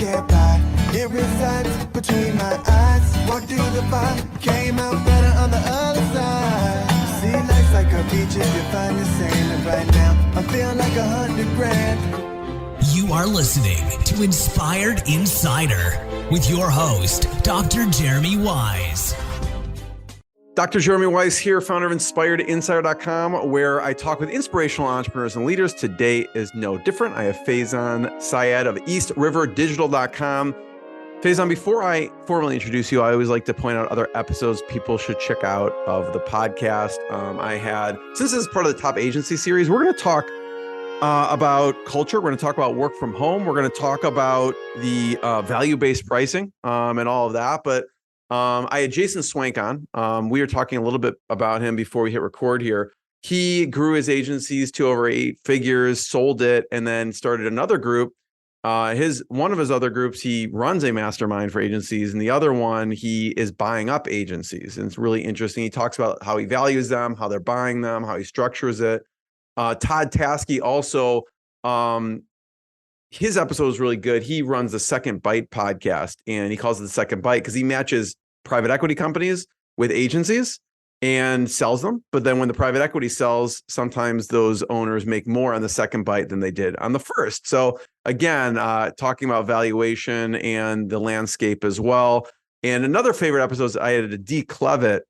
get by. It resides between my eyes. Walked through the fire, came out better on the other side. See, life's like a beach if you find the sand. And right now, I feel like 100 grand. You are listening to Inspired Insider with your host, Dr. Jeremy Wise. Dr. Jeremy Wise here, founder of InspiredInsider.com, where I talk with inspirational entrepreneurs and leaders. Today is no different. I have Faizan Syed of EastRiverDigital.com. Faizan, before I formally introduce you, I always like to point out other episodes people should check out of the podcast. Since this is part of the Top Agency series, we're going to talk about culture. We're going to talk about work from home. We're going to talk about the value-based pricing and all of that. But I had Jason Swank on. We were talking a little bit about him before we hit record here. He grew his agencies to over 8 figures, sold it, and then started another group. One of his other groups, he runs a mastermind for agencies, and the other one, he is buying up agencies. And it's really interesting. He talks about how he values them, how they're buying them, how he structures it. Todd Taskey also, his episode is really good. He runs the Second Bite podcast, and he calls it the Second Bite because he matches private equity companies with agencies and sells them. But then when the private equity sells, sometimes those owners make more on the second bite than they did on the first. So again, talking about valuation and the landscape as well. And another favorite episode, I had D. Clevitt.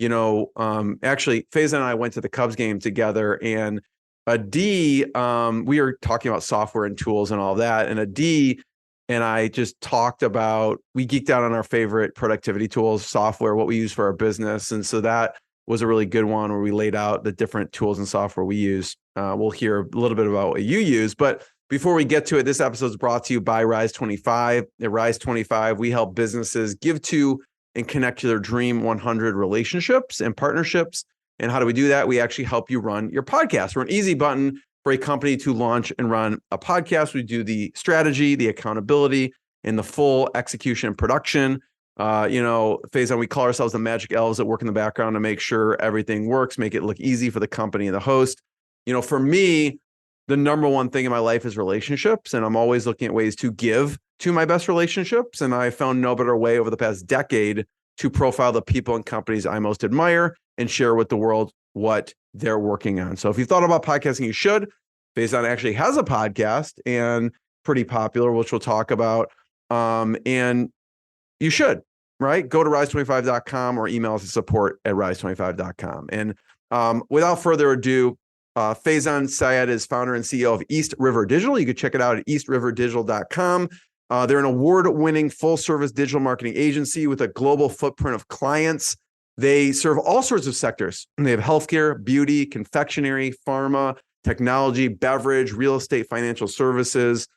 Actually, Faizan and I went to the Cubs game together, and we were talking about software and tools and all that. And D and I just talked about, we geeked out on our favorite productivity tools, software, what we use for our business. And so that was a really good one where we laid out the different tools and software we use. We'll hear a little bit about what you use. But before we get to it, this episode is brought to you by Rise 25. At Rise 25, we help businesses give to and connect to their dream 100 relationships and partnerships. And how do we do that? We actually help you run your podcast. We're an easy button for a company to launch and run a podcast. We do the strategy, the accountability, and the full execution and production. Faizan, we call ourselves the magic elves that work in the background to make sure everything works, make it look easy for the company and the host. For me, the number one thing in my life is relationships, and I'm always looking at ways to give to my best relationships. And I found no better way over the past decade to profile the people and companies I most admire and share with the world what they're working on. So if you've thought about podcasting, you should. Faizan actually has a podcast and pretty popular, which we'll talk about. And you should, right? Go to rise25.com or email us at support@rise25.com. And without further ado, Faizan Syed is founder and CEO of East River Digital. You can check it out at eastriverdigital.com. They're an award-winning full-service digital marketing agency with a global footprint of clients. They serve all sorts of sectors. They have healthcare, beauty, confectionary, pharma, technology, beverage, real estate, financial services.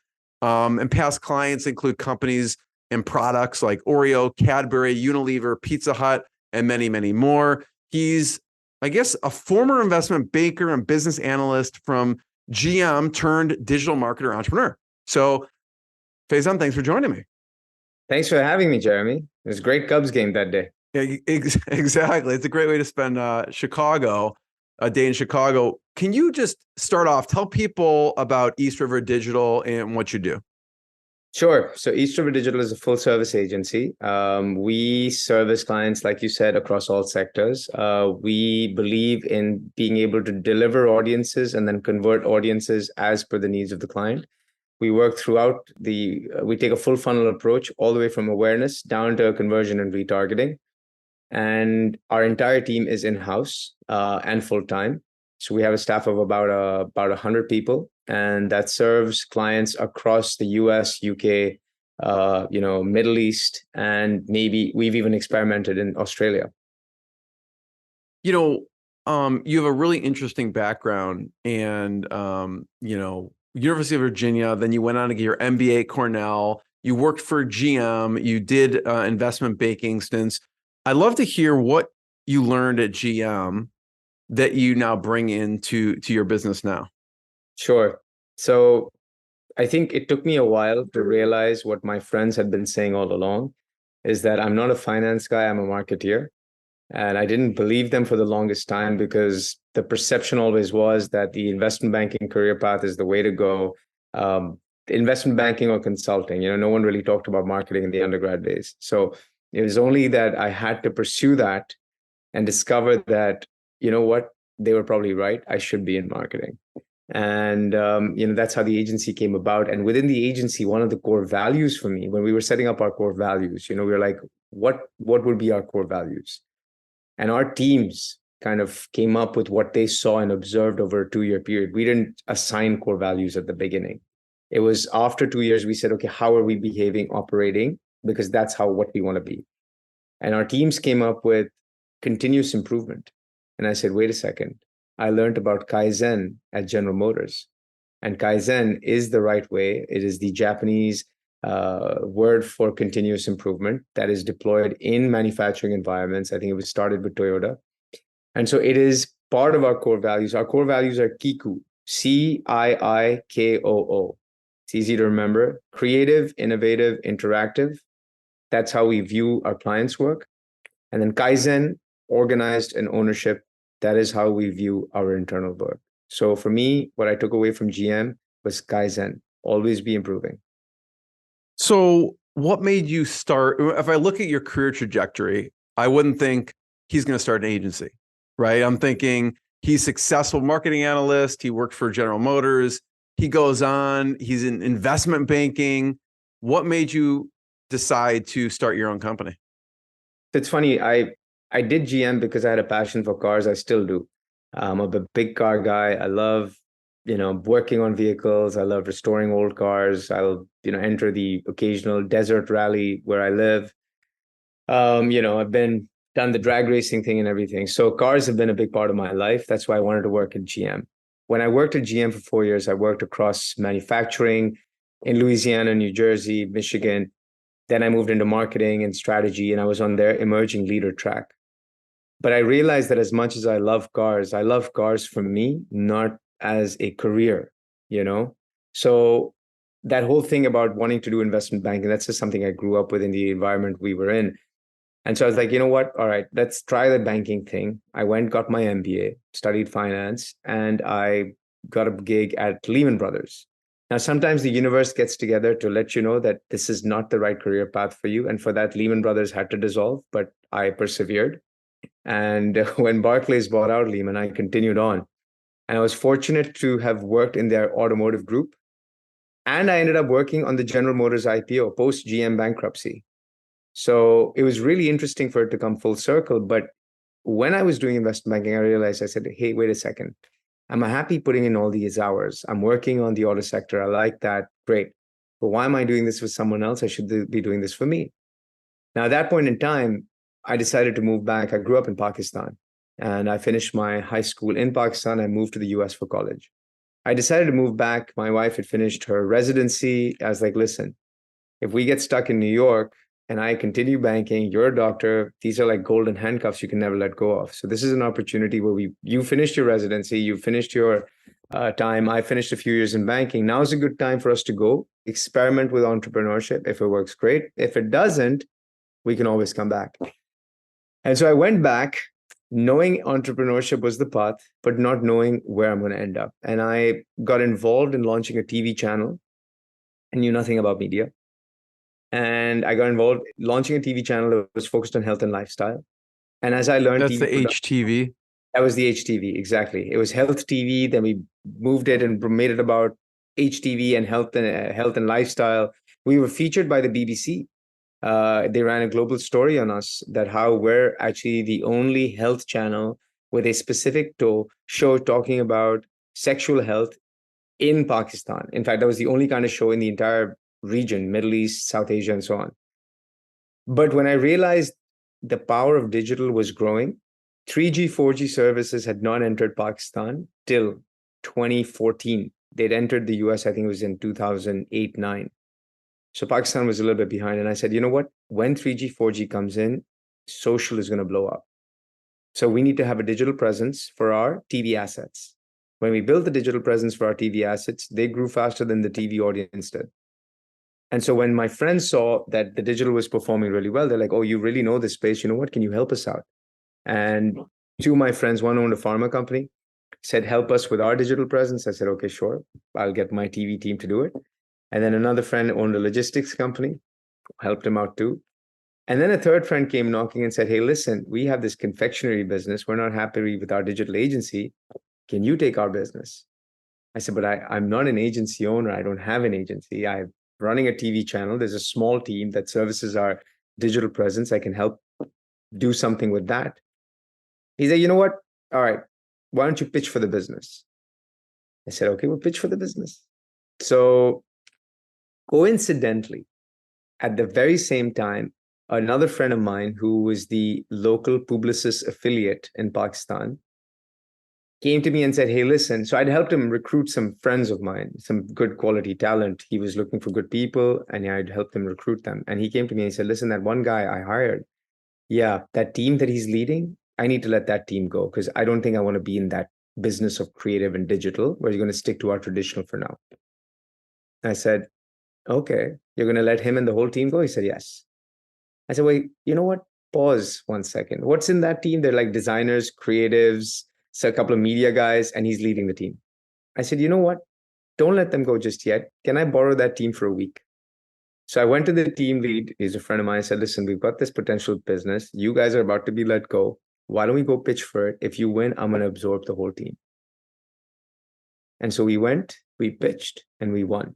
And past clients include companies and products like Oreo, Cadbury, Unilever, Pizza Hut, and many, many more. He's, I guess, a former investment banker and business analyst from GM turned digital marketer entrepreneur. So, Faizan, thanks for joining me. Thanks for having me, Jeremy. It was a great Cubs game that day. Yeah, exactly. It's a great way to spend a day in Chicago. Can you just start off, tell people about East River Digital and what you do? Sure. So East River Digital is a full service agency. We service clients, like you said, across all sectors. We believe in being able to deliver audiences and then convert audiences as per the needs of the client. We work we take a full funnel approach all the way from awareness down to conversion and retargeting. And our entire team is in-house and full-time. So we have a staff of about 100 people, and that serves clients across the US, UK, Middle East, and maybe we've even experimented in Australia. You have a really interesting background, and University of Virginia. Then you went on to get your MBA at Cornell. You worked for GM. You did investment banking stints. I'd love to hear what you learned at GM that you now bring into your business now. Sure. So I think it took me a while to realize what my friends had been saying all along, is that I'm not a finance guy, I'm a marketeer. And I didn't believe them for the longest time because the perception always was that the investment banking career path is the way to go. investment banking or consulting. No one really talked about marketing in the undergrad days. So it was only that I had to pursue that and discover that, what, they were probably right. I should be in marketing. And, that's how the agency came about. And within the agency, one of the core values for me, when we were setting up our core values, we were like, what would be our core values? And our teams kind of came up with what they saw and observed over a 2-year period. We didn't assign core values at the beginning. It was after 2 years, we said, okay, how are we behaving, operating? Because that's what we want to be. And our teams came up with continuous improvement. And I said, wait a second. I learned about Kaizen at General Motors. And Kaizen is the right way. It is the Japanese word for continuous improvement that is deployed in manufacturing environments. I think it was started with Toyota. And so it is part of our core values. Our core values are Kiku, CIIKOO. It's easy to remember. Creative, innovative, interactive. That's how we view our clients' work. And then Kaizen, organized, and ownership. That is how we view our internal work. So for me, what I took away from GM was Kaizen, always be improving. So what made you start? If I look at your career trajectory, I wouldn't think he's going to start an agency, right? I'm thinking he's successful marketing analyst. He worked for General Motors. He goes on, he's in investment banking. What made you decide to start your own company? It's funny. I did GM because I had a passion for cars. I still do. I'm a big car guy. I love, working on vehicles. I love restoring old cars. I'll, enter the occasional desert rally where I live. I've done the drag racing thing and everything. So cars have been a big part of my life. That's why I wanted to work at GM. When I worked at GM for 4 years, I worked across manufacturing in Louisiana, New Jersey, Michigan. Then I moved into marketing and strategy, and I was on their emerging leader track. But I realized that as much as I love cars for me, not as a career, So that whole thing about wanting to do investment banking, that's just something I grew up with in the environment we were in. And so I was like, you know what? All right, let's try the banking thing. I went, got my MBA, studied finance, and I got a gig at Lehman Brothers. Now, sometimes the universe gets together to let you know that this is not the right career path for you. And for that, Lehman Brothers had to dissolve, but I persevered. And when Barclays bought out Lehman, I continued on. And I was fortunate to have worked in their automotive group. And I ended up working on the General Motors IPO post GM bankruptcy. So it was really interesting for it to come full circle. But when I was doing investment banking, I realized, I said, hey, wait a second. I'm happy putting in all these hours. I'm working on the auto sector. I like that. Great. But why am I doing this with someone else? I should be doing this for me. Now, at that point in time, I decided to move back. I grew up in Pakistan and I finished my high school in Pakistan. I moved to the US for college. I decided to move back. My wife had finished her residency. I was like, listen, if we get stuck in New York and I continue banking, you're a doctor, these are like golden handcuffs you can never let go of. So this is an opportunity where you finished your residency, you finished your time. I finished a few years in banking. Now is a good time for us to go experiment with entrepreneurship. If it works, great. If it doesn't, we can always come back. And so I went back knowing entrepreneurship was the path, but not knowing where I'm going to end up. And I got involved in launching a TV channel. I knew nothing about media. And I got involved launching a TV channel that was focused on health and lifestyle. And as I learned, that's TV the HTV. That was the HTV, exactly. It was health TV. Then we moved it and made it about HTV and health and lifestyle. We were featured by the BBC. They ran a global story on us that how we're actually the only health channel with a specific show talking about sexual health in Pakistan. In fact, that was the only kind of show in the entire region, Middle East, South Asia, and so on. But when I realized the power of digital was growing, 3G, 4G services had not entered Pakistan till 2014. They'd entered the US, I think it was in 2008-9. So Pakistan was a little bit behind. And I said, you know what? When 3G, 4G comes in, social is going to blow up. So we need to have a digital presence for our TV assets. When we built the digital presence for our TV assets, they grew faster than the TV audience did. And so when my friends saw that the digital was performing really well, they're like, oh, you really know this space. You know what? Can you help us out? And two of my friends, one owned a pharma company, said, help us with our digital presence. I said, okay, sure. I'll get my TV team to do it. And then another friend owned a logistics company, helped him out too. And then a third friend came knocking and said, hey, listen, we have this confectionery business. We're not happy with our digital agency. Can you take our business? I said, but I'm not an agency owner. I don't have an agency. I'm running a TV channel. There's a small team that services our digital presence. I can help do something with that. He said, you know what? All right, why don't you pitch for the business? I said, okay, we'll pitch for the business. So coincidentally, at the very same time, another friend of mine who was the local Publicis affiliate in Pakistan came to me and said, hey, listen, so I'd helped him recruit some friends of mine, some good quality talent. He was looking for good people and I'd helped him recruit them. And he came to me and said, listen, that one guy I hired, yeah, that team that he's leading, I need to let that team go because I don't think I want to be in that business of creative and digital where you're going to stick to our traditional for now. I said, okay, you're going to let him and the whole team go? He said, yes. I said, wait, you know what? Pause 1 second. What's in that team? They're like designers, creatives, so a couple of media guys, and he's leading the team. I said, you know what? Don't let them go just yet. Can I borrow that team for a week? So I went to the team lead. He's a friend of mine. I said, listen, we've got this potential business. You guys are about to be let go. Why don't we go pitch for it? If you win, I'm going to absorb the whole team. And so we went, we pitched, and we won.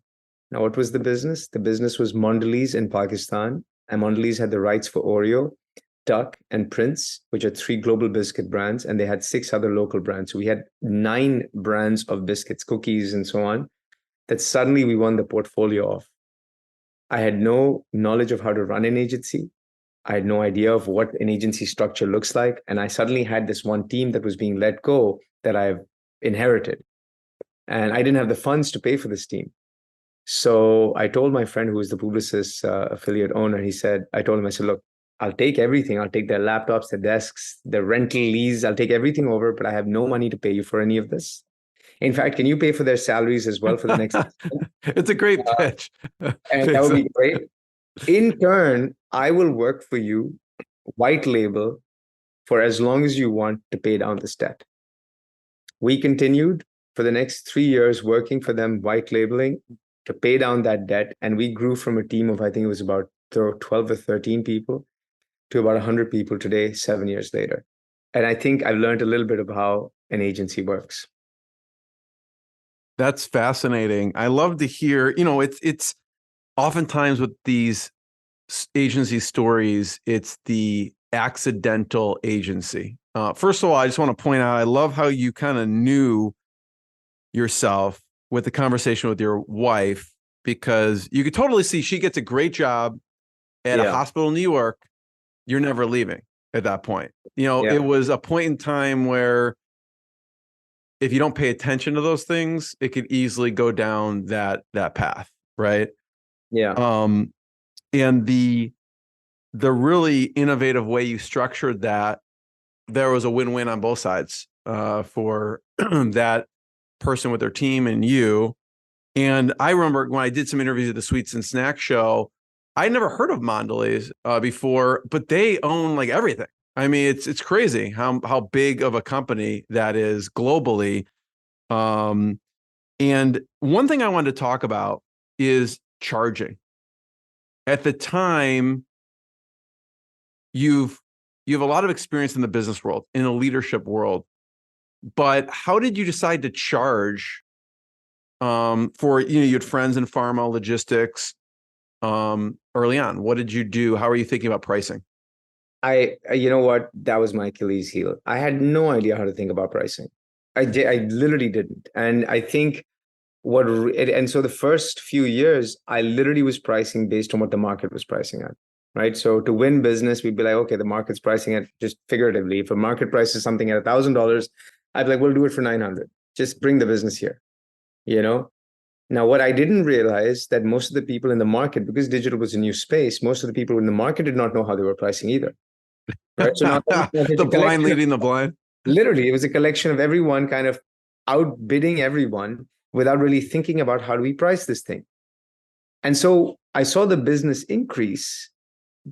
Now, what was the business? The business was Mondelez in Pakistan. And Mondelez had the rights for Oreo, Duck, and Prince, which are 3 global biscuit brands. And they had 6 other local brands. So we had 9 brands of biscuits, cookies, and so on, that suddenly we won the portfolio of. I had no knowledge of how to run an agency. I had no idea of what an agency structure looks like. And I suddenly had this one team that was being let go that I've inherited. And I didn't have the funds to pay for this team. So I told my friend who was the Publicis affiliate owner, I told him, I said, look, I'll take everything. I'll take their laptops, their desks, the rental lease. I'll take everything over, but I have no money to pay you for any of this. In fact, can you pay for their salaries as well for the next? It's a great pitch. And that would be great. In turn, I will work for you, white label, for as long as you want to pay down this debt. We continued for the next 3 years working for them, white labeling to pay down that debt. And we grew from a team of, I think it was about 12 or 13 people to about 100 people today, 7 years later. And I think I've learned a little bit of how an agency works. That's fascinating. I love to hear, it's oftentimes with these agency stories, it's the accidental agency. First of all, I just want to point out, I love how you kind of knew yourself with the conversation with your wife, because you could totally see she gets a great job at a hospital in New York. You're never leaving at that point. It was a point in time where if you don't pay attention to those things, it could easily go down that path, right? Yeah. And the really innovative way you structured that, there was a win-win on both sides for that person with their team and you. And I remember when I did some interviews at the Sweets and Snacks show, I never heard of Mondelez before, but they own like everything. I mean, it's crazy how big of a company that is globally. And one thing I wanted to talk about is charging. At the time, you have a lot of experience in the business world, in the leadership world, but how did you decide to charge for, you had friends in pharma, logistics early on? What did you do? How are you thinking about pricing? You know what? That was my Achilles heel. I had no idea how to think about pricing. I literally didn't. And I think and so the first few years, I literally was pricing based on what the market was pricing at, right? So to win business, we'd be like, okay, the market's pricing at, just figuratively, if a market price is something at $1,000, I'd be like, we'll do it for 900. Just bring the business here, Now, what I didn't realize that most of the people in the market, because digital was a new space, most of the people in the market did not know how they were pricing either. Right? So now the blind leading the blind. Literally, it was a collection of everyone kind of outbidding everyone without really thinking about how do we price this thing. And so I saw the business increase,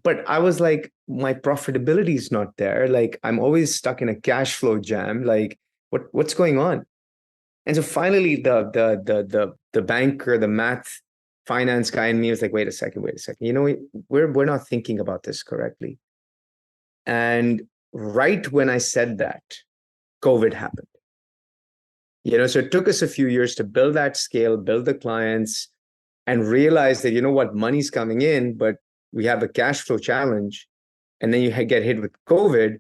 but I was like, my profitability is not there. Like, I'm always stuck in a cash flow jam. Like, what's going on? And so finally, the banker, the math finance guy in me was like, wait a second. You know, we're not thinking about this correctly. And right when I said that, COVID happened. You know, so it took us a few years to build that scale, build the clients, and realize that, you know what, money's coming in, but we have a cash flow challenge. And then you get hit with COVID.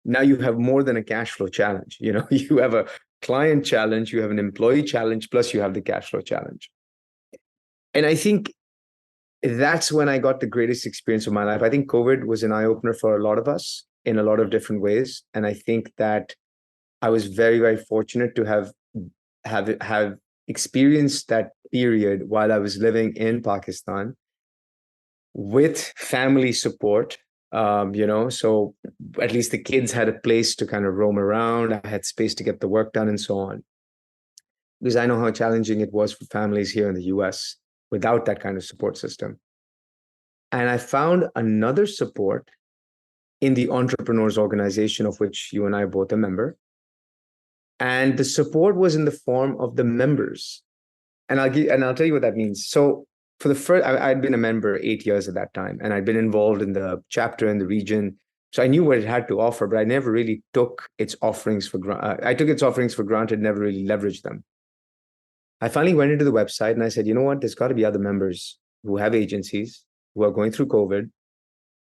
Now you have more than a cash flow challenge. You know, you have a client challenge, you have an employee challenge, plus you have the cash flow challenge. And I think that's when I got the greatest experience of my life. I think COVID was an eye-opener for a lot of us in a lot of different ways. And I think that I was very, very fortunate to have experienced that period while I was living in Pakistan with family support. You know, so at least the kids had a place to kind of roam around. I had space to get the work done and so on. Because I know how challenging it was for families here in the US without that kind of support system. And I found another support in the Entrepreneurs Organization, of which you and I are both a member. And the support was in the form of the members. And I'll tell you what that means. So for the first, I'd been a member 8 years at that time, and I'd been involved in the chapter in the region. So I knew what it had to offer, but I never really took its offerings for granted. I took its offerings for granted, never really leveraged them. I finally went into the website and I said, you know what, there's got to be other members who have agencies, who are going through COVID,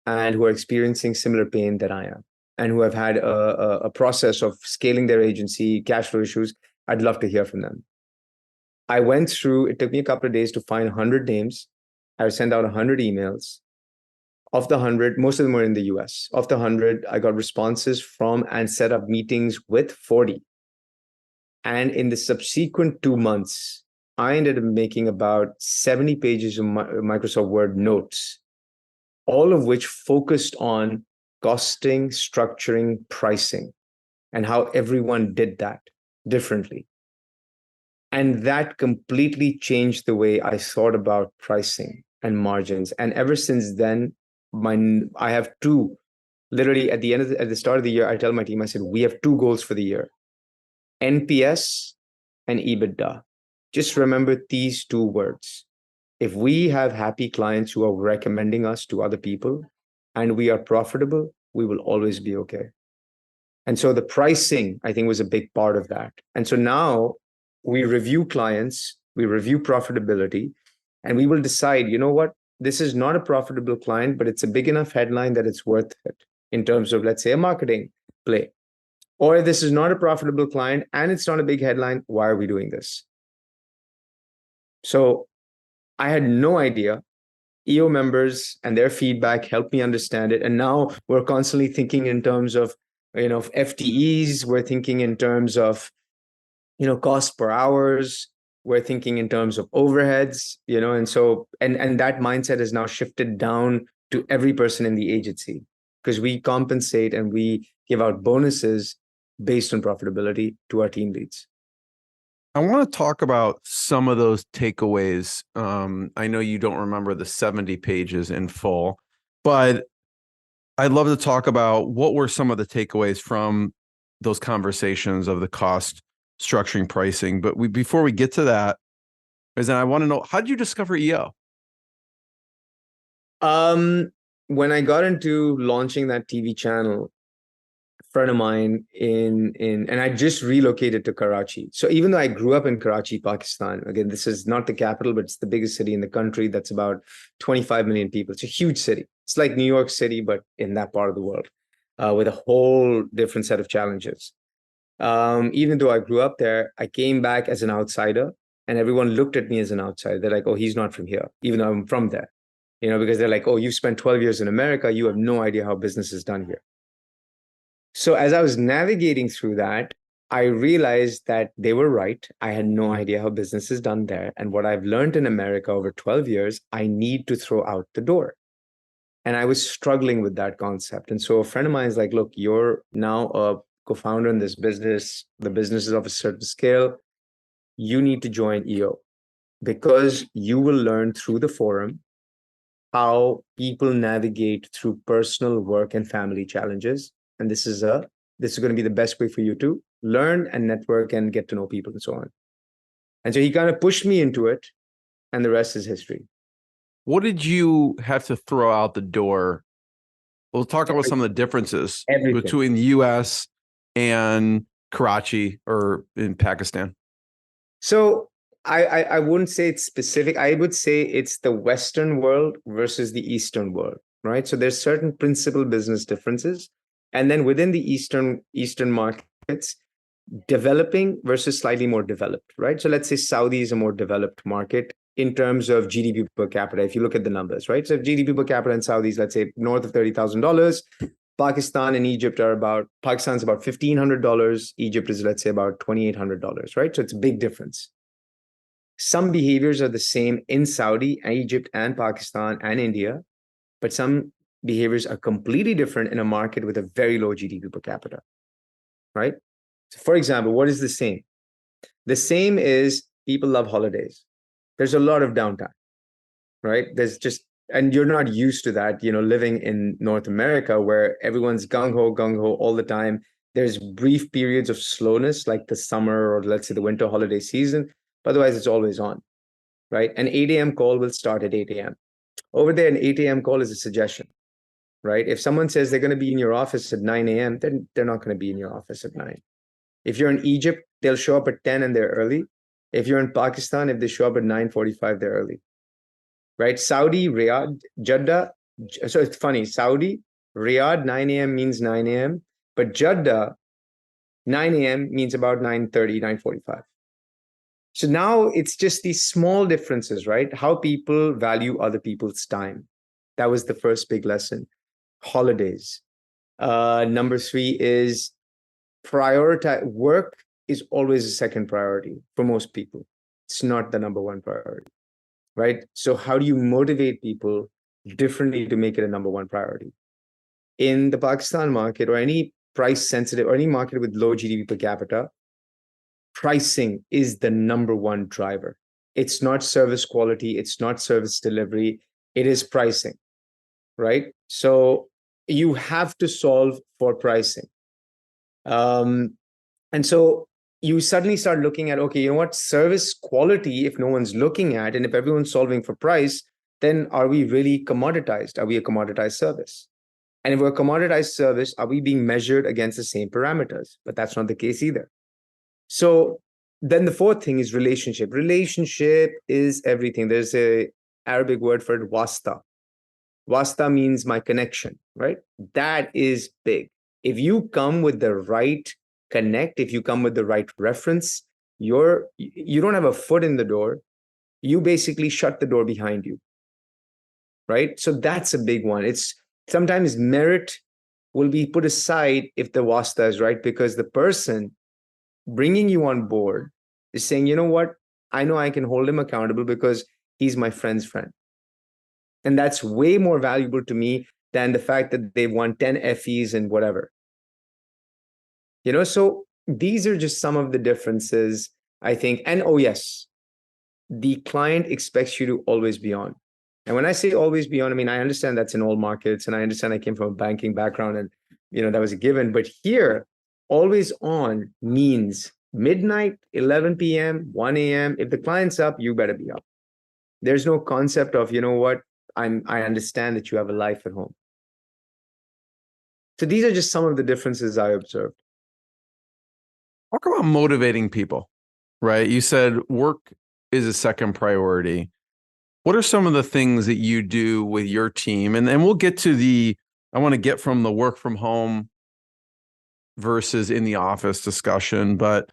and who are experiencing similar pain that I am, and who have had a process of scaling their agency, cash flow issues. I'd love to hear from them. I went through, it took me a couple of days to find 100 names. I sent out 100 emails. Of the 100, most of them were in the US. Of the 100, I got responses from and set up meetings with 40. And in the subsequent 2 months, I ended up making about 70 pages of Microsoft Word notes, all of which focused on costing, structuring, pricing, and how everyone did that differently. And that completely changed the way I thought about pricing and margins. And ever since then, I have two, literally at the start of the year, I tell my team, I said, we have 2 goals for the year: NPS and EBITDA. Just remember these 2 words. If we have happy clients who are recommending us to other people and we are profitable, we will always be okay. And so the pricing, I think, was a big part of that. And so now we review clients, we review profitability, and we will decide, you know what, this is not a profitable client, but it's a big enough headline that it's worth it in terms of, let's say, a marketing play. Or this is not a profitable client and it's not a big headline, why are we doing this? So I had no idea. EO members and their feedback helped me understand it. And now we're constantly thinking in terms of, you know, FTEs. We're thinking in terms of, you know, cost per hours. We're thinking in terms of overheads, you know, and so, and that mindset has now shifted down to every person in the agency, because we compensate and we give out bonuses based on profitability to our team leads. I want to talk about some of those takeaways. I know you don't remember the 70 pages in full, but I'd love to talk about what were some of the takeaways from those conversations of the cost, structuring, pricing. But before we get to that, I want to know, how did you discover EO? When I got into launching that TV channel, friend of mine and I just relocated to Karachi. So even though I grew up in Karachi, Pakistan, again, this is not the capital, but it's the biggest city in the country. That's about 25 million people. It's a huge city. It's like New York City, but in that part of the world, with a whole different set of challenges. Even though I grew up there, I came back as an outsider, and everyone looked at me as an outsider. They're like, oh, he's not from here, even though I'm from there, you know, because they're like, oh, you've spent 12 years in America. You have no idea how business is done here. So as I was navigating through that, I realized that they were right. I had no idea how business is done there. And what I've learned in America over 12 years, I need to throw out the door. And I was struggling with that concept. And so a friend of mine is like, look, you're now a co-founder in this business. The business is of a certain scale. You need to join EO, because you will learn through the forum how people navigate through personal, work, and family challenges. And this is going to be the best way for you to learn and network and get to know people and so on. And so he kind of pushed me into it. and the rest is history. What did you have to throw out the door? We'll talk about some of the differences between the US and Karachi or in Pakistan. So I wouldn't say it's specific. I would say it's the Western world versus the Eastern world, right? So there's certain principal business differences. And then within the Eastern markets, developing versus slightly more developed, right? So let's say Saudi is a more developed market in terms of GDP per capita, if you look at the numbers, right? So if GDP per capita in Saudi is, let's say, north of $30,000, Pakistan and Egypt Pakistan's about $1,500, Egypt is, let's say, about $2,800, right? So it's a big difference. Some behaviors are the same in Saudi, Egypt, and Pakistan and India, but some behaviors are completely different in a market with a very low GDP per capita, right? So for example, what is the same? The same is people love holidays. There's a lot of downtime, right? And you're not used to that, living in North America where everyone's gung-ho all the time. There's brief periods of slowness like the summer or let's say the winter holiday season. But otherwise, it's always on, right? An 8 a.m. call will start at 8 a.m. Over there, an 8 a.m. call is a suggestion, right? If someone says they're going to be in your office at 9 a.m., then they're not going to be in your office at 9. If you're in Egypt, they'll show up at 10 and they're early. If you're in Pakistan, if they show up at 9:45, they're early, right? Saudi, Riyadh, Jeddah. So it's funny. Saudi, Riyadh, 9 a.m. means 9 a.m. But Jeddah, 9 a.m. means about 9:30, 9:45. So now it's just these small differences, right? How people value other people's time. That was the first big lesson. Holidays. Number 3 is prioritize. Work is always a second priority for most people. It's not the number one priority, right? So how do you motivate people differently to make it a number one priority? In the Pakistan market or any price sensitive or any market with low GDP per capita, pricing is the number one driver. It's not service quality. It's not service delivery. It is pricing, right? So you have to solve for pricing. And so you suddenly start looking at, okay, service quality, if no one's looking at, and if everyone's solving for price, then are we really commoditized? Are we a commoditized service? And if we're a commoditized service, are we being measured against the same parameters? But that's not the case either. So then the fourth thing is relationship. Relationship is everything. There's a Arabic word for it, wasta. Wasta means my connection, right? That is big. If you come with the right connect, if you come with the right reference, you don't have a foot in the door. You basically shut the door behind you, right? So that's a big one. It's sometimes merit will be put aside if the wasta is right, because the person bringing you on board is saying, you know what? I know I can hold him accountable because he's my friend's friend. And that's way more valuable to me than the fact that they've won 10 Effies and whatever. So these are just some of the differences, I think. And oh, yes, the client expects you to always be on. And when I say always be on, I mean, I understand that's in all markets. And I understand I came from a banking background and, that was a given. But here, always on means midnight, 11 p.m., 1 a.m. If the client's up, you better be up. There's no concept of, I understand that you have a life at home. So these are just some of the differences I observed. Talk about motivating people, right? You said work is a second priority. What are some of the things that you do with your team? And we'll get to I want to get from the work from home versus in the office discussion, but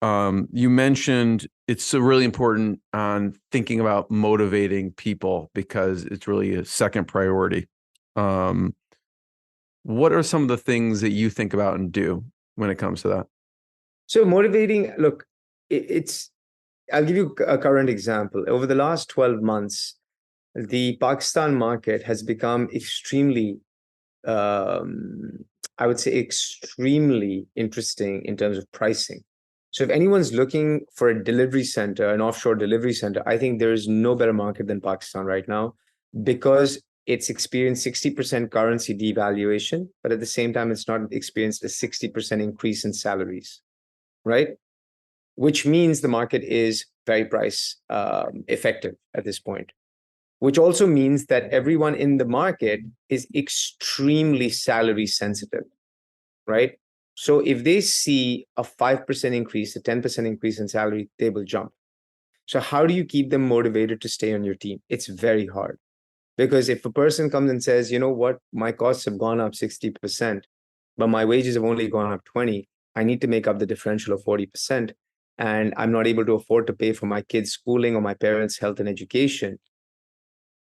you mentioned it's really important on thinking about motivating people because it's really a second priority. What are some of the things that you think about and do when it comes to that? So motivating, look, I'll give you a current example. Over the last 12 months, the Pakistan market has become extremely, I would say extremely interesting in terms of pricing. So if anyone's looking for a delivery center, an offshore delivery center, I think there is no better market than Pakistan right now because it's experienced 60% currency devaluation, but at the same time, it's not experienced a 60% increase in salaries, right? Which means the market is very price effective at this point, which also means that everyone in the market is extremely salary sensitive, right? So if they see a 5% increase, a 10% increase in salary, they will jump. So how do you keep them motivated to stay on your team? It's very hard. Because if a person comes and says, you know what, my costs have gone up 60%, but my wages have only gone up 20, I need to make up the differential of 40%. And I'm not able to afford to pay for my kids' schooling or my parents' health and education.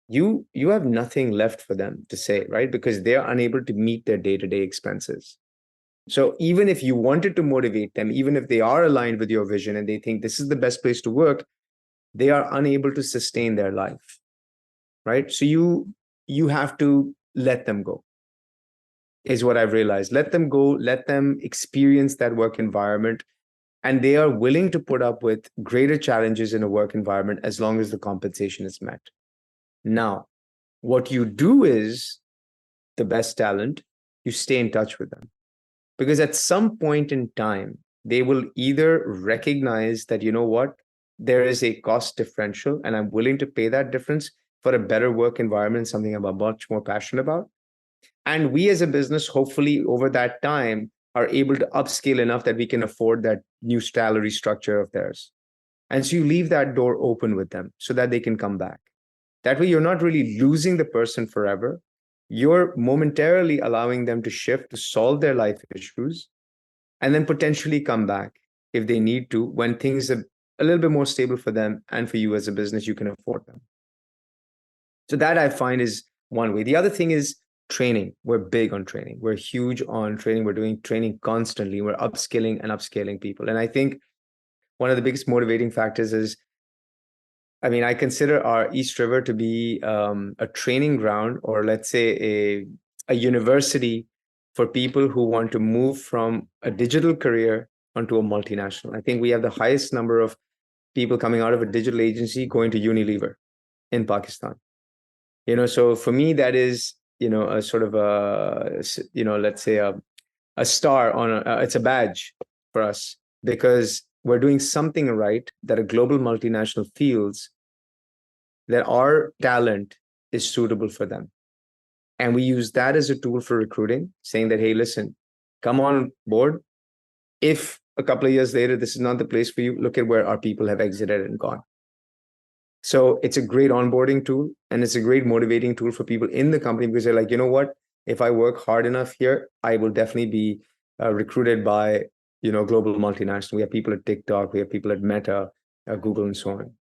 You have nothing left for them to say, right? Because they're unable to meet their day-to-day expenses. So even if you wanted to motivate them, even if they are aligned with your vision and they think this is the best place to work, they are unable to sustain their life, right? So you have to let them go, is what I've realized. Let them go, let them experience that work environment, and they are willing to put up with greater challenges in a work environment as long as the compensation is met. Now, what you do is the best talent, you stay in touch with them. Because at some point in time, they will either recognize that, you know what, there is a cost differential and I'm willing to pay that difference for a better work environment, something I'm much more passionate about. And we as a business, hopefully over that time, are able to upscale enough that we can afford that new salary structure of theirs. And so you leave that door open with them so that they can come back. That way, you're not really losing the person forever. You're momentarily allowing them to shift to solve their life issues and then potentially come back if they need to when things are a little bit more stable for them and for you as a business, you can afford them. So that I find is one way. The other thing is training. We're big on training. We're huge on training. We're doing training constantly. We're upskilling and upscaling people. And I think one of the biggest motivating factors is, I mean, I consider our East River to be a training ground, or let's say a university for people who want to move from a digital career onto a multinational. I think we have the highest number of people coming out of a digital agency going to Unilever in Pakistan. You know, so for me, that is, you know, a sort of a, you know, let's say a star on it's a badge for us, because we're doing something right that a global multinational feels that our talent is suitable for them. And we use that as a tool for recruiting, saying that, hey, listen, come on board. If a couple of years later, this is not the place for you, look at where our people have exited and gone. So it's a great onboarding tool, and it's a great motivating tool for people in the company, because they're like, you know what, if I work hard enough here, I will definitely be recruited by, you know, global multinational. We have people at TikTok, we have people at Meta, Google, and so on.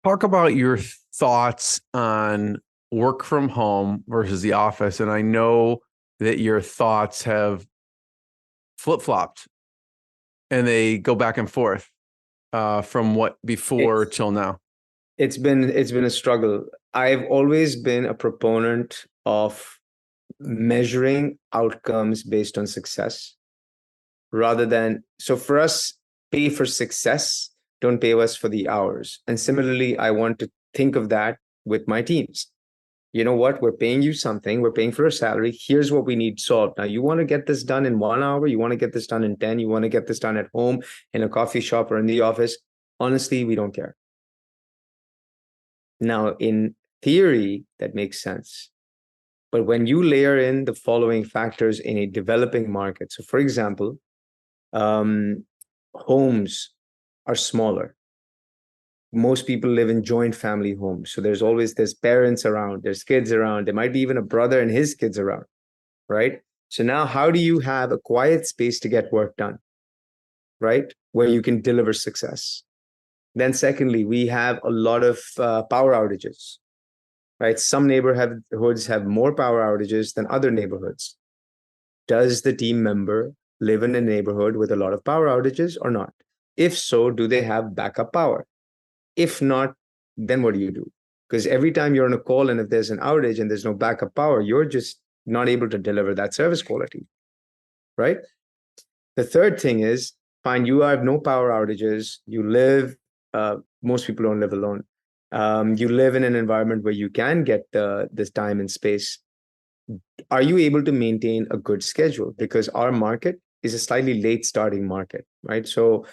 Talk about your thoughts on work from home versus the office. And I know that your thoughts have flip-flopped and they go back and forth from what before till now. It's been a struggle. I've always been a proponent of measuring outcomes based on success rather than, so for us, pay for success, don't pay us for the hours. And similarly, I want to think of that with my teams. You know what? We're paying you something. We're paying for a salary. Here's what we need solved. Now, you want to get this done in 1 hour? You want to get this done in 10? You want to get this done at home, in a coffee shop, or in the office? Honestly, we don't care. Now, in theory, that makes sense. But when you layer in the following factors in a developing market, so for example, homes are smaller. Most people live in joint family homes. So there's parents around, there's kids around, there might be even a brother and his kids around, right? So now how do you have a quiet space to get work done, right? Where you can deliver success. Then secondly, we have a lot of power outages, right? Some neighborhoods have more power outages than other neighborhoods. Does the team member live in a neighborhood with a lot of power outages or not? If so, do they have backup power? If not, then what do you do? Because every time you're on a call and if there's an outage and there's no backup power, you're just not able to deliver that service quality, right? The third thing is, fine, you have no power outages. You live, most people don't live alone. You live in an environment where you can get this time and space. Are you able to maintain a good schedule? Because our market is a slightly late starting market, right? So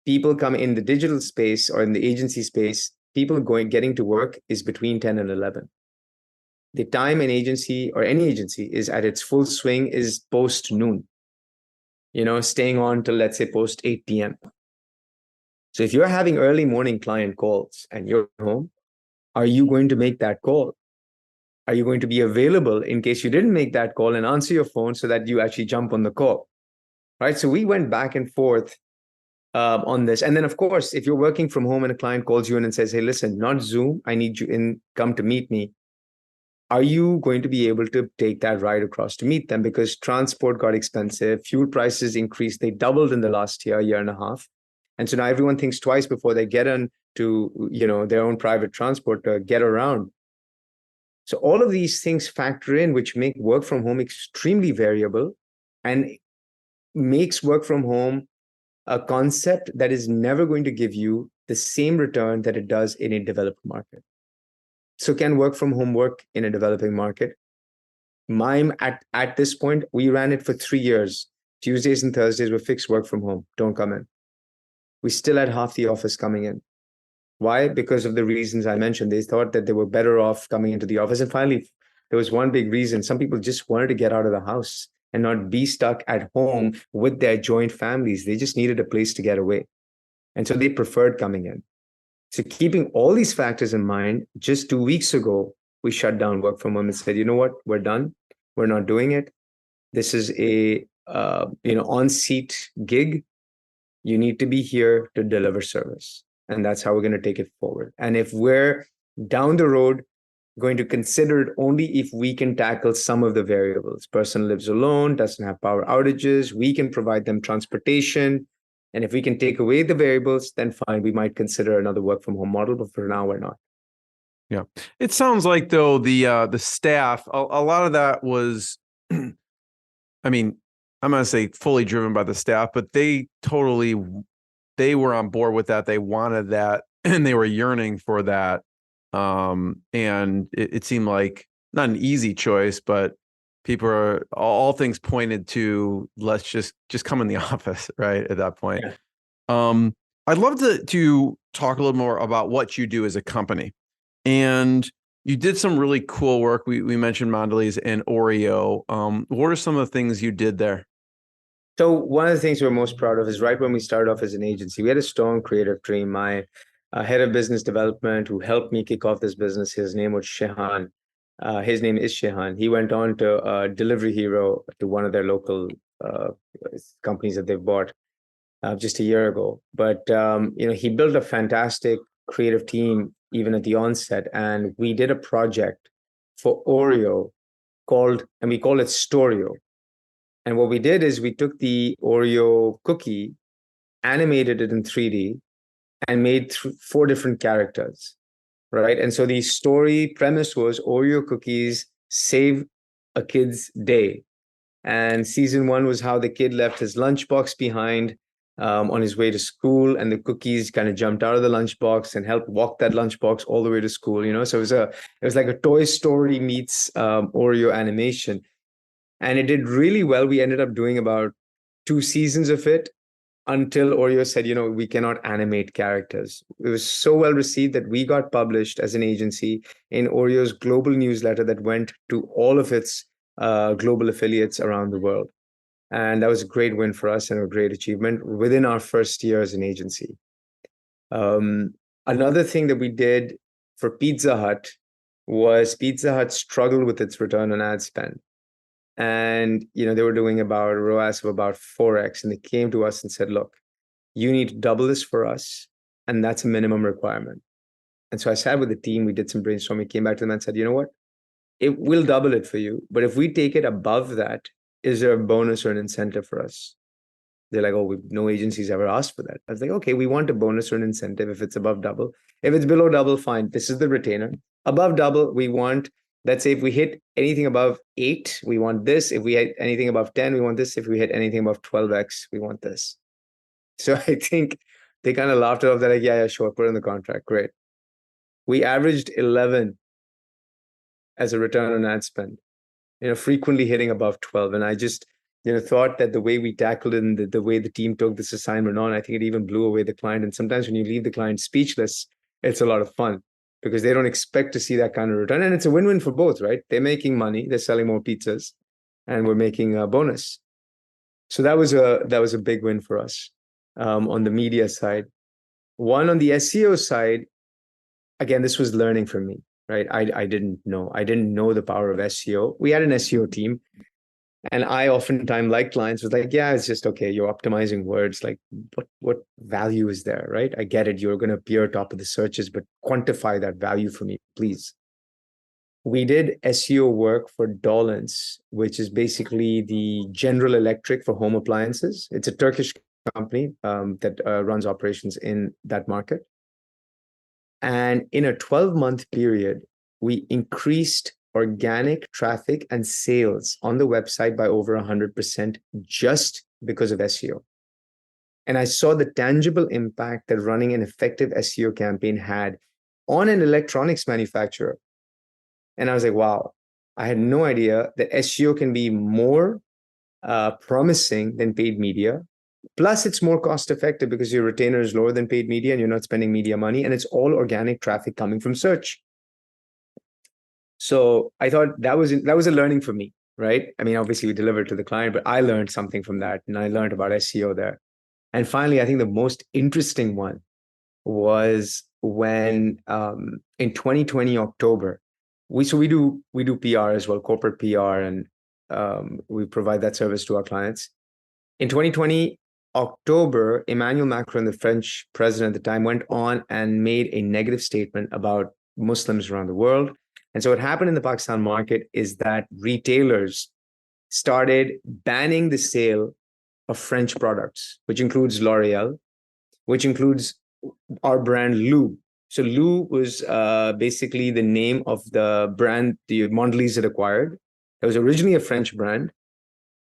people come in the digital space or in the agency space, people getting to work is between 10 and 11. The time an agency or any agency is at its full swing is post noon, staying on till, let's say, post 8 p.m. So if you're having early morning client calls and you're home, are you going to make that call? Are you going to be available in case you didn't make that call and answer your phone so that you actually jump on the call? Right. So we went back and forth on this. And then, of course, if you're working from home and a client calls you in and says, hey, listen, not Zoom, I need you in, come to meet me. Are you going to be able to take that ride across to meet them? Because transport got expensive, fuel prices increased, they doubled in the last year and a half. And so now everyone thinks twice before they get on to, their own private transport to get around. So all of these things factor in, which make work from home extremely variable and makes work from home a concept that is never going to give you the same return that it does in a developed market. So can work from home work in a developing market? Mime, at this point, we ran it for 3 years. Tuesdays and Thursdays were fixed work from home. Don't come in. We still had half the office coming in. Why? Because of the reasons I mentioned. They thought that they were better off coming into the office. And finally, there was one big reason. Some people just wanted to get out of the house and not be stuck at home with their joint families. They just needed a place to get away. And so they preferred coming in. So keeping all these factors in mind, just 2 weeks ago, we shut down work from home and said, you know what, we're done. We're not doing it. This is a on-seat gig. You need to be here to deliver service. And that's how we're going to take it forward. And if we're down the road going to consider it only if we can tackle some of the variables. Person lives alone, doesn't have power outages, we can provide them transportation. And if we can take away the variables, then fine, we might consider another work from home model, but for now we're not. Yeah. It sounds like though the staff, a lot of that was, I mean, I'm going to say fully driven by the staff, but they were on board with that. They wanted that and they were yearning for that. And it seemed like not an easy choice, but people all things pointed to, let's just come in the office, right? At that point. Yeah. I'd love to talk a little more about what you do as a company. And you did some really cool work. We mentioned Mondelez and Oreo. What are some of the things you did there? So one of the things we're most proud of is right when we started off as an agency, we had a strong creative team. My head of business development who helped me kick off this business, his name was Shehan. His name is Shehan. He went on to Delivery Hero, to one of their local companies that they've bought just a year ago. But he built a fantastic creative team even at the onset, and we did a project for Oreo and we call it Storeo. And what we did is we took the Oreo cookie, animated it in 3D, and made 4 different characters, right? And so the story premise was Oreo cookies save a kid's day. And season 1 was how the kid left his lunchbox behind on his way to school, and the cookies kind of jumped out of the lunchbox and helped walk that lunchbox all the way to school. So it was like a Toy Story meets Oreo animation. And it did really well. We ended up doing about 2 seasons of it until Oreo said, we cannot animate characters. It was so well received that we got published as an agency in Oreo's global newsletter that went to all of its global affiliates around the world. And that was a great win for us and a great achievement within our first year as an agency. Another thing that we did for Pizza Hut was Pizza Hut struggled with its return on ad spend. And, they were doing about a ROAS of about 4x. And they came to us and said, look, you need to double this for us. And that's a minimum requirement. And so I sat with the team, we did some brainstorming, came back to them and said, you know what, it will double it for you. But if we take it above that, is there a bonus or an incentive for us? They're like, oh, no agency's ever asked for that. I was like, okay, we want a bonus or an incentive if it's above double. If it's below double, fine. This is the retainer. Above double, we want, let's say if we hit anything above 8, we want this. If we hit anything above 10, we want this. If we hit anything above 12x, we want this. So I think they kind of laughed it off. They're like, yeah, sure, put it in the contract. Great. We averaged 11 as a return on ad spend, frequently hitting above 12. And I just, thought that the way we tackled it and the way the team took this assignment on, I think it even blew away the client. And sometimes when you leave the client speechless, it's a lot of fun because they don't expect to see that kind of return. And it's a win-win for both, right? They're making money, they're selling more pizzas, and we're making a bonus. So that was a big win for us on the media side. One on the SEO side, again, this was learning for me, right? I didn't know the power of SEO. We had an SEO team. And I oftentimes, like clients, was like, yeah, it's just okay. You're optimizing words. Like, what value is there, right? I get it. You're going to appear top of the searches, but quantify that value for me, please. We did SEO work for Dolans, which is basically the General Electric for home appliances. It's a Turkish company that runs operations in that market. And in a 12-month period, we increased organic traffic and sales on the website by over 100% just because of SEO. And I saw the tangible impact that running an effective SEO campaign had on an electronics manufacturer. And I was like, wow, I had no idea that SEO can be more promising than paid media. Plus, it's more cost effective because your retainer is lower than paid media and you're not spending media money. And it's all organic traffic coming from search. So I thought that was a learning for me, right? I mean, obviously we delivered to the client, but I learned something from that. And I learned about SEO there. And finally, I think the most interesting one was when in 2020 October, we do PR as well, corporate PR, and we provide that service to our clients. In 2020 October, Emmanuel Macron, the French president at the time, went on and made a negative statement about Muslims around the world. And so what happened in the Pakistan market is that retailers started banning the sale of French products, which includes L'Oreal, which includes our brand Lou. So Lou was basically the name of the brand the Mondelez had acquired. It was originally a French brand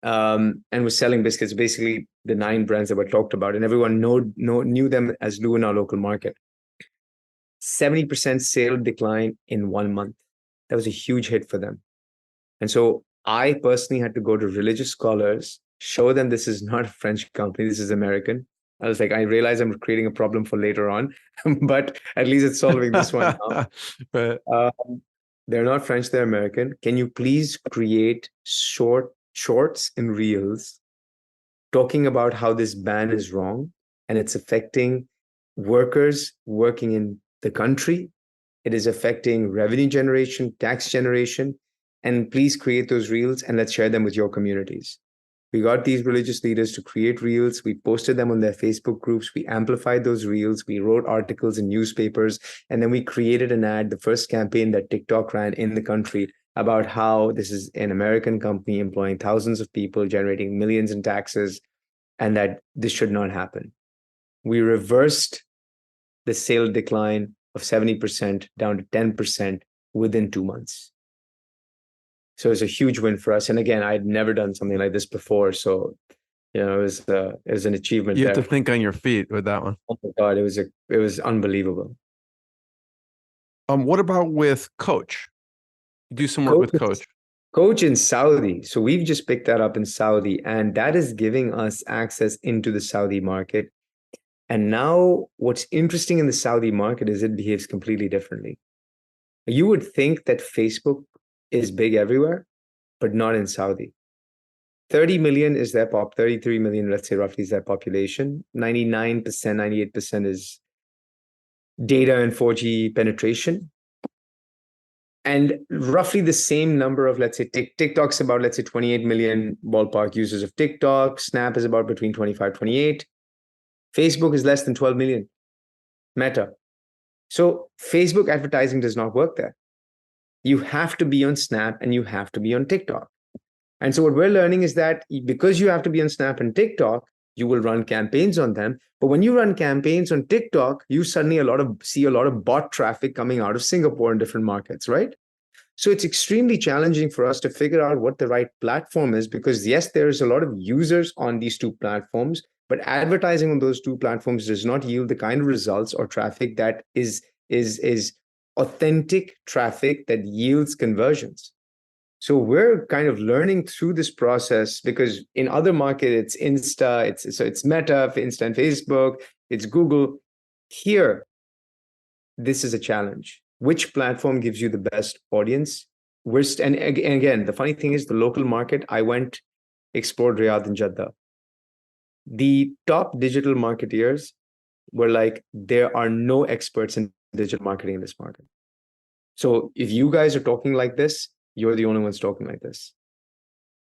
and was selling biscuits, basically the 9 brands that were talked about. And everyone knew them as Lou in our local market. 70% sale decline in 1 month. That was a huge hit for them. And so I personally had to go to religious scholars, show them this is not a French company, this is American. I was like, I realize I'm creating a problem for later on, but at least it's solving this one now. Right. They're not French, they're American. Can you please create shorts and reels talking about how this ban is wrong and it's affecting workers working in the country? It is affecting revenue generation, tax generation, and please create those reels and let's share them with your communities. We got these religious leaders to create reels. We posted them on their Facebook groups. We amplified those reels. We wrote articles in newspapers. And then we created an ad, the first campaign that TikTok ran in the country about how this is an American company employing thousands of people, generating millions in taxes, and that this should not happen. We reversed the sale decline of 70% down to 10% within 2 months. So it was a huge win for us. And again, I'd never done something like this before. So, it was an achievement. You have to think on your feet with that one. Oh my God, it was unbelievable. What about with Coach? You do some work with Coach. Coach in Saudi. So we've just picked that up in Saudi, and that is giving us access into the Saudi market. And now what's interesting in the Saudi market is it behaves completely differently. You would think that Facebook is big everywhere, but not in Saudi. 30 million is their 33 million, let's say roughly is their population. 99%, 98% is data and 4G penetration. And roughly the same number of, let's say, TikTok's about, let's say, 28 million ballpark users of TikTok. Snap is about between 25, 28. Facebook is less than 12 million. Meta. So Facebook advertising does not work there. You have to be on Snap and you have to be on TikTok. And so what we're learning is that because you have to be on Snap and TikTok, you will run campaigns on them. But when you run campaigns on TikTok, you suddenly see a lot of bot traffic coming out of Singapore and different markets, right? So it's extremely challenging for us to figure out what the right platform is, because yes, there's a lot of users on these two platforms, but advertising on those two platforms does not yield the kind of results or traffic that is authentic traffic that yields conversions. So we're kind of learning through this process, because in other markets, it's Insta, it's Meta, Insta and Facebook, it's Google. Here, this is a challenge. Which platform gives you the best audience? And again, the funny thing is, the local market, I went, explored Riyadh and Jeddah. The top digital marketeers were like, there are no experts in digital marketing in this market. So if you guys are talking like this, you're the only ones talking like this.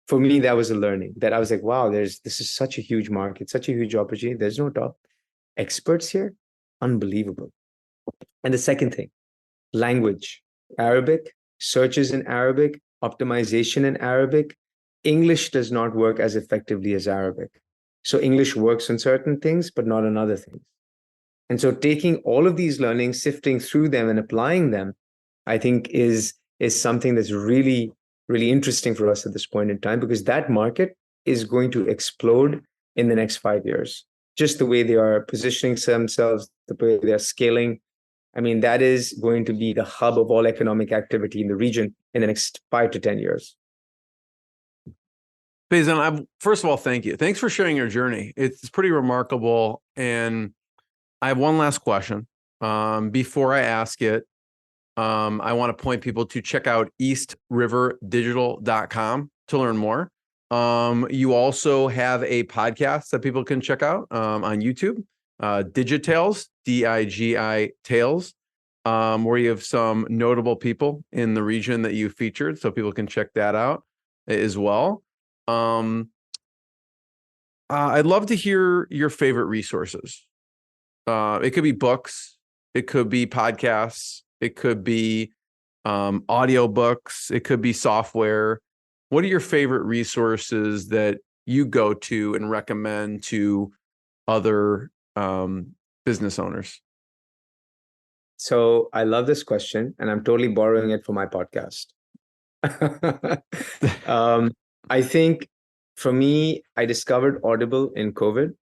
For me, that was a learning, that I was like, wow, this is such a huge market, such a huge opportunity. There's no top experts here. Unbelievable. And the second thing, language, Arabic, searches in Arabic, optimization in Arabic. English does not work as effectively as Arabic. So English works on certain things, but not on other things. And so taking all of these learnings, sifting through them and applying them, I think is something that's really, really interesting for us at this point in time, because that market is going to explode in the next 5 years. Just the way they are positioning themselves, the way they are scaling. I mean, that is going to be the hub of all economic activity in the region in the next 5 to 10 years. Faizan, first of all, thank you. Thanks for sharing your journey. It's pretty remarkable. And I have one last question. Before I ask it, I want to point people to check out eastriverdigital.com to learn more. You also have a podcast that people can check out on YouTube, Digitales, D-I-G-I Tales, where you have some notable people in the region that you featured, so people can check that out as well. I'd love to hear your favorite resources. It could be books, it could be podcasts, it could be audio books, it could be software. What are your favorite resources that you go to and recommend to other business owners? So I love this question, and I'm totally borrowing it for my podcast. I think for me, I discovered Audible in COVID,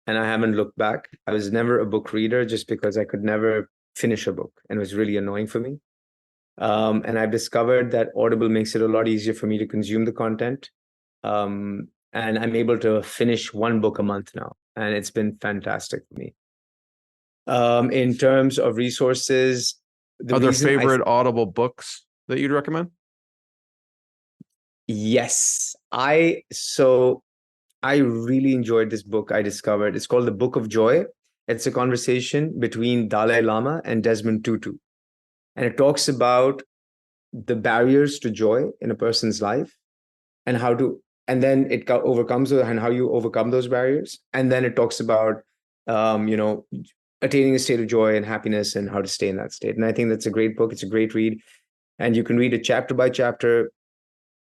and I haven't looked back. I was never a book reader just because I could never finish a book, and it was really annoying for me. And I've discovered that Audible makes it a lot easier for me to consume the content. And I'm able to finish one book a month now, and it's been fantastic for me. In terms of resources, are there favorite Audible books that you'd recommend? Yes. I really enjoyed this book I discovered. It's called The Book of Joy. It's a conversation between Dalai Lama and Desmond Tutu. And it talks about the barriers to joy in a person's life and then it overcomes and how you overcome those barriers. And then it talks about, attaining a state of joy and happiness and how to stay in that state. And I think that's a great book. It's a great read. And you can read it chapter by chapter.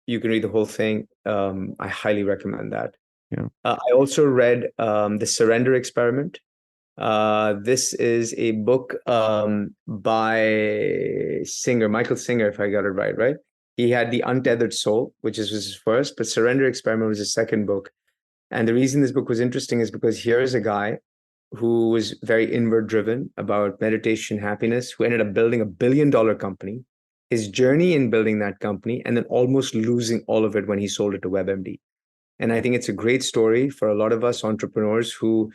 You can read the whole thing. I highly recommend that. Yeah. I also read The Surrender Experiment. This is a book by Michael Singer, if I got it right? He had The Untethered Soul, which is his first, but Surrender Experiment was his second book. And the reason this book was interesting is because here is a guy who was very inward driven about meditation, happiness, who ended up building $1 billion company, his journey in building that company, and then almost losing all of it when he sold it to WebMD. And I think it's a great story for a lot of us entrepreneurs who,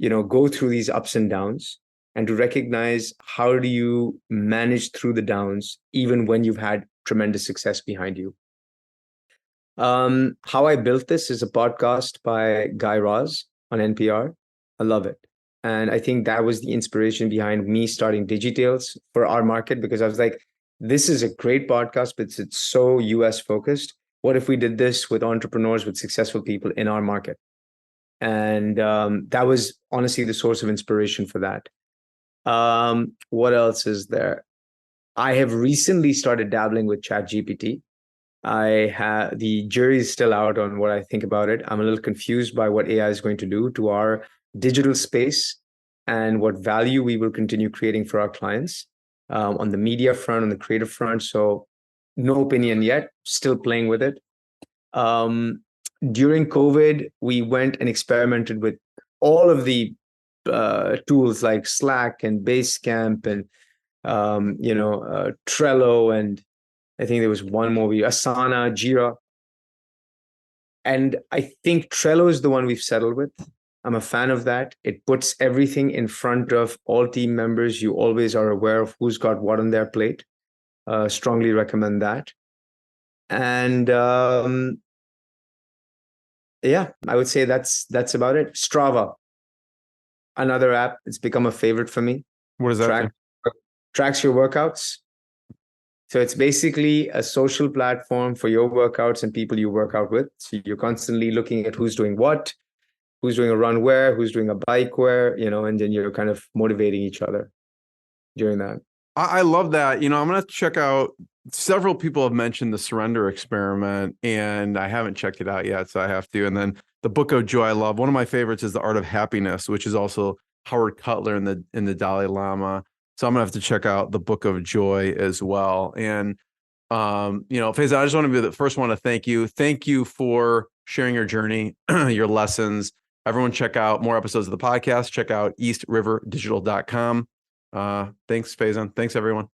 go through these ups and downs, and to recognize how do you manage through the downs, even when you've had tremendous success behind you. How I Built This is a podcast by Guy Raz on NPR. I love it. And I think that was the inspiration behind me starting Digitales for our market, because I was like, this is a great podcast, but it's so US focused. What if we did this with entrepreneurs, with successful people in our market? And that was honestly the source of inspiration for that. What else is there? I have recently started dabbling with ChatGPT. The jury is still out on what I think about it. I'm a little confused by what AI is going to do to our digital space and what value we will continue creating for our clients on the media front, on the creative front. So no opinion yet, still playing with it. During COVID, we went and experimented with all of the tools like Slack and Basecamp and Trello and I think there was one more, Asana, Jira. And I think Trello is the one we've settled with. I'm a fan of that. It puts everything in front of all team members. You always are aware of who's got what on their plate. Strongly recommend that. And yeah, I would say that's about it. Strava, another app. It's become a favorite for me. What is that? Tracks your workouts. So it's basically a social platform for your workouts and people you work out with. So you're constantly looking at who's doing what, who's doing a run where, who's doing a bike where, and then you're kind of motivating each other during that. I love that. I'm going to check out. Several people have mentioned the Surrender Experiment, and I haven't checked it out yet, so I have to. And then the Book of Joy, I love. One of my favorites is The Art of Happiness, which is also Howard Cutler and the Dalai Lama. So I'm gonna have to check out the Book of Joy as well. And Faizan, I just want to be the first one to thank you. Thank you for sharing your journey, your lessons. Everyone, check out more episodes of the podcast. Check out eastriverdigital.com. Thanks, Faizan. Thanks, everyone.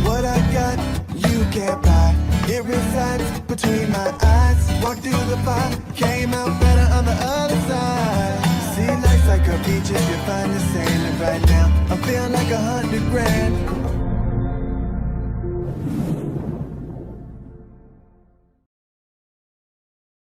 What I got, you can't buy. It resides between my eyes. Walked through the fire, came out better on the other side. See, life's like a beach if you find the sailing right now. I'm feeling like 100 grand.